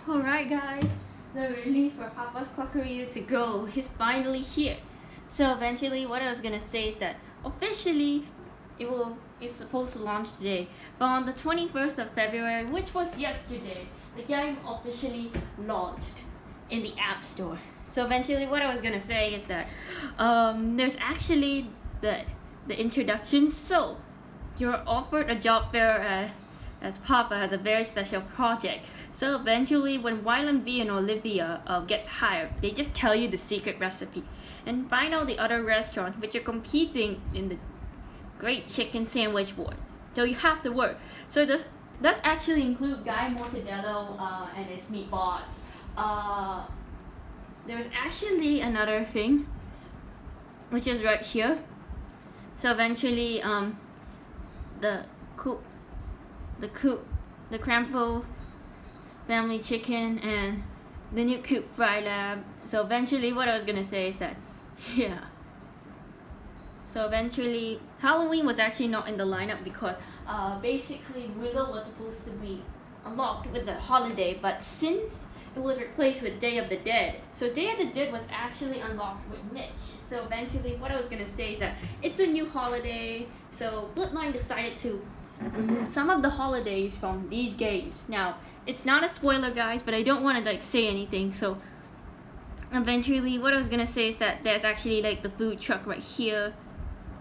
Alright guys, the release for Papa's Cluckeria To Go is finally here. So eventually what I was gonna say is that officially it's supposed to launch today. But on the 21st of February, which was yesterday, the game officially launched in the App Store. So eventually what I was gonna say is that there's actually the introduction. So you're offered a job fair as Papa has a very special project. So eventually when Wyland V and Olivia gets hired, they just tell you the secret recipe and find out the other restaurants which are competing in the great chicken sandwich war. So you have to work. So does actually include Guy Mortadello and his meatballs. There's actually another thing which is right here. So eventually the Crampo family chicken and the new Coop Fry Lab. So eventually what I was gonna say is that yeah. So eventually Halloween was actually not in the lineup because basically Willow was supposed to be unlocked with the holiday, but since it was replaced with Day of the Dead, so Day of the Dead was actually unlocked with Mitch. So eventually what I was gonna say is that it's a new holiday, so Bloodline decided to remove some of the holidays from these games. Now it's not a spoiler guys, but I don't want to say anything. So eventually what I was gonna say is that there's actually the food truck right here.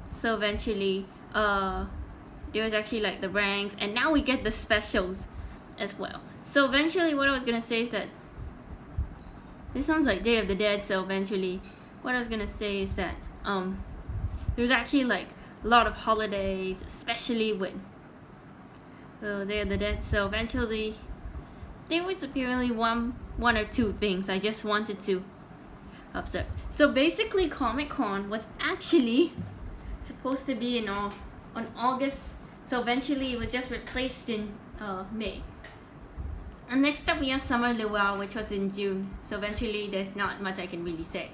So eventually there's actually the ranks, and now we get the specials as well. So eventually what I was gonna say is that this sounds like Day of the Dead. So eventually what I was gonna say is that there's actually a lot of holidays, especially with Day of the Dead. So eventually there was apparently one or two things I just wanted to observe. So basically Comic-Con was actually supposed to be on August. So eventually it was just replaced in May. And next up we have Summer Luau, which was in June. So eventually there's not much I can really say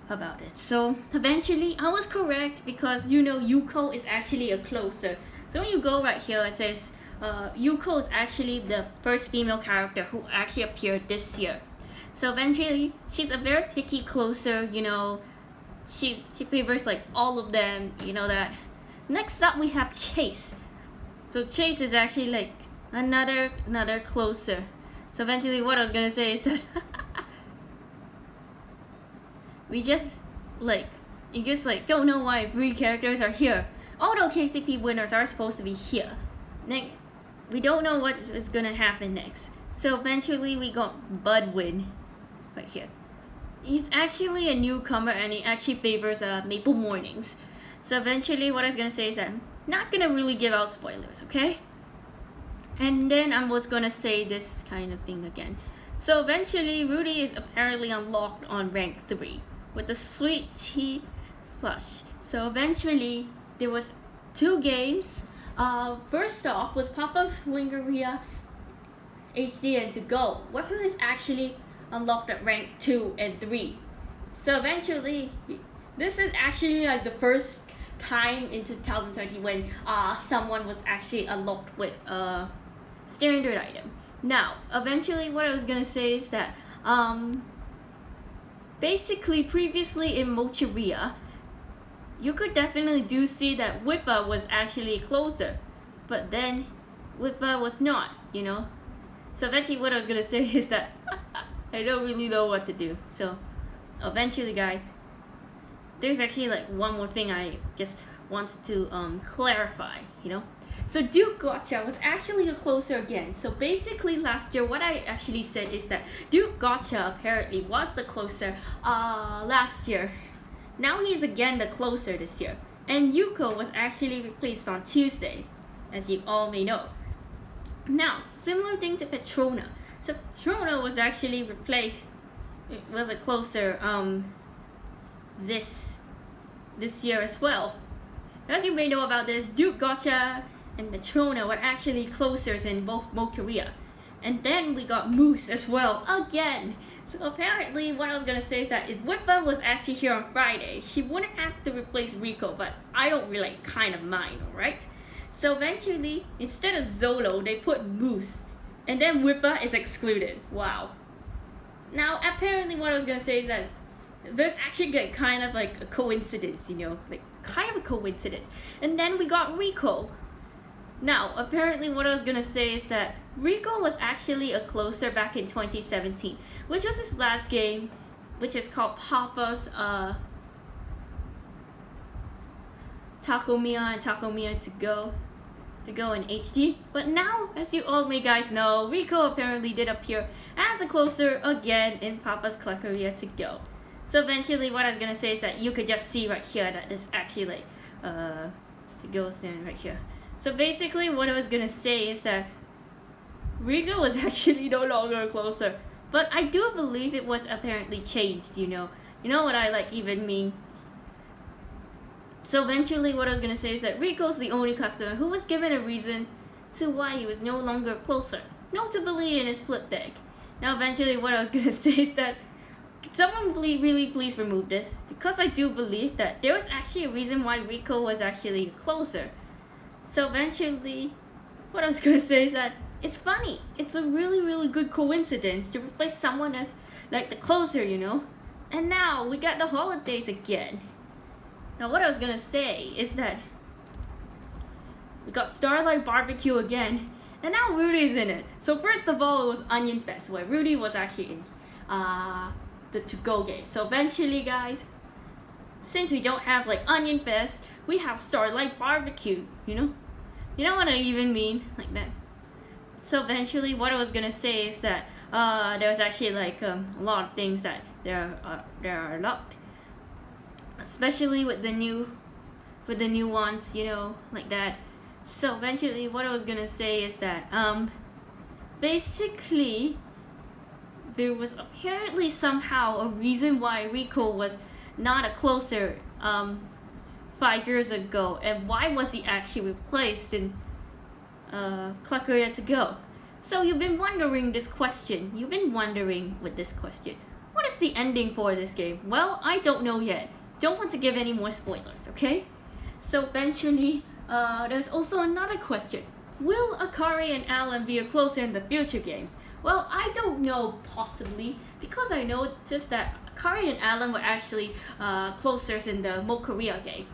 about it. So eventually I was correct because Yuko is actually a closer. So when you go right here, it says Yuko is actually the first female character who actually appeared this year. So eventually she's a very picky closer, she favors all of them, that. Next up we have Chase. So Chase is actually another closer. So eventually what I was gonna say is that we just you just don't know why 3 characters are here. Although KCP winners are supposed to be here. We don't know what is gonna happen next. So eventually we got Budwin right here. He's actually a newcomer and he actually favors Maple Mornings. So eventually what I was gonna say is that I'm not gonna really give out spoilers, okay? And then I was gonna say this kind of thing again. So eventually Rudy is apparently unlocked on rank 3 with the sweet tea slush. So eventually there was 2 games. First off was Papa's Cluckeria HD and To Go, where he was actually unlocked at rank 2 and 3. So eventually this is actually the first time in 2020 when someone was actually unlocked with a standard item. Now eventually what I was gonna say is that basically previously in Mocheria you could definitely do see that Whippa was actually a closer, but then Whippa was not, So eventually what I was gonna say is that I don't really know what to do. So eventually guys, there's actually one more thing I just wanted to clarify, So Duke Gotcha was actually a closer again. So basically last year what I actually said is that Duke Gotcha apparently was the closer last year. Now he's again the closer this year. And Yuko was actually replaced on Tuesday, as you all may know. Now, similar thing to Petrona. So Petrona was actually replaced, it was a closer this year as well. As you may know about this, Duke Gotcha and Petrona were actually closers in both Mocheria. And then we got Moose as well, again. So apparently what I was gonna say is that if Whippa was actually here on Friday, she wouldn't have to replace Rico, but I don't really kind of mind, alright? So eventually, instead of Zolo, they put Moose and then Whipper is excluded. Wow. Now apparently what I was gonna say is that there's actually like kind of like a coincidence, like kind of a coincidence. And then we got Rico. Now apparently what I was gonna say is that Rico was actually a closer back in 2017, which was his last game, which is called Papa's Cluckeria and Cluckeria To Go in HD. But now, as you all may guys know, Rico apparently did appear as a closer again in Papa's Cluckeria To Go. So eventually what I was gonna say is that you could just see right here that it's actually like To Go stand right here. So basically what I was gonna say is that Rico was actually no longer a closer, but I do believe it was apparently changed, You know what I like even mean. So eventually what I was gonna say is that Rico's the only customer who was given a reason to why he was no longer closer, notably in his flip deck. Now eventually what I was gonna say is that could someone really please remove this, because I do believe that there was actually a reason why Rico was actually a closer. So eventually what I was gonna say is that it's funny, it's a really good coincidence to replace someone as like the closer, And now we got the holidays again. Now what I was gonna say is that we got Starlight Barbecue again, and now Rudy's in it. So first of all, it was Onion Fest, where Rudy was actually in the To Go game. So eventually guys, since we don't have like Onion Fest, we have Starlight Barbecue, You know what I even mean? Like that. So eventually what I was gonna say is that there was actually like a lot of things that there are locked, especially with the new ones, like that. So eventually what I was gonna say is that basically there was apparently somehow a reason why Rico was not a closer 5 years ago, and why was he actually replaced in Cluckeria To Go. So you've been wondering this question. What is the ending for this game? Well, I don't know yet. Don't want to give any more spoilers, okay? So eventually, there's also another question. Will Akari and Alan be a closer in the future games? Well, I don't know, possibly, because I noticed that Akari and Alan were actually closers in the Mokorea game.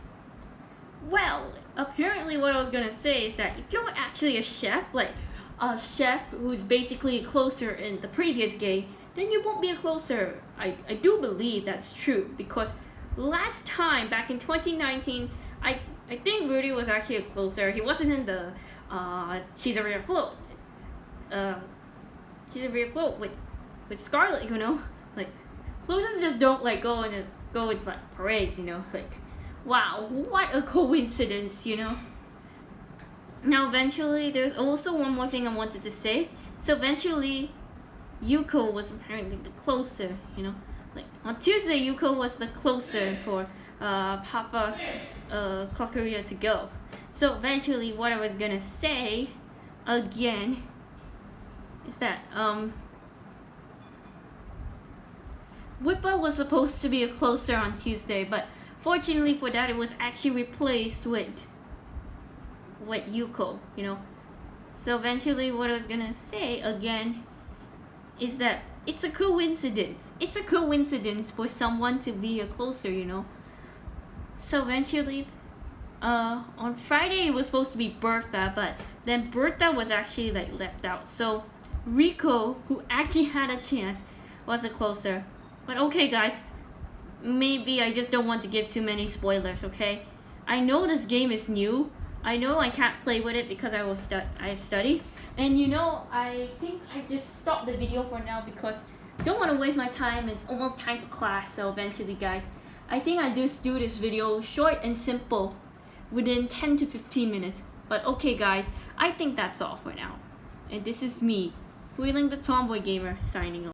Well, apparently what I was gonna say is that if you're actually a chef, like a chef who's basically a closer in the previous game, then you won't be a closer. I do believe that's true, because last time, back in 2019, I think Rudy was actually a closer. He wasn't in the Cheeseria Float. Cheeseria Float with Scarlet, Like, closers just don't like go into like parades, Like, wow, what a coincidence, Now eventually, there's also one more thing I wanted to say. So eventually, Yuko was apparently the closer, Like, on Tuesday, Yuko was the closer for Papa's Cluckeria To Go. So eventually, what I was gonna say, again, is that, Whipper was supposed to be a closer on Tuesday, but fortunately for that, it was actually replaced with Yuko, So eventually what I was gonna say again is that it's a coincidence. It's a coincidence for someone to be a closer, So eventually, on Friday it was supposed to be Bertha, but then Bertha was actually like left out. So Rico, who actually had a chance, was a closer. But okay guys, maybe I just don't want to give too many spoilers, okay? I know this game is new. I know I can't play with it because I have studied. And I think I just stopped the video for now because I don't want to waste my time. It's almost time for class, so eventually guys, I think I just do this video short and simple within 10 to 15 minutes. But okay guys, I think that's all for now. And this is me, Wheeling the Tomboy Gamer, signing off.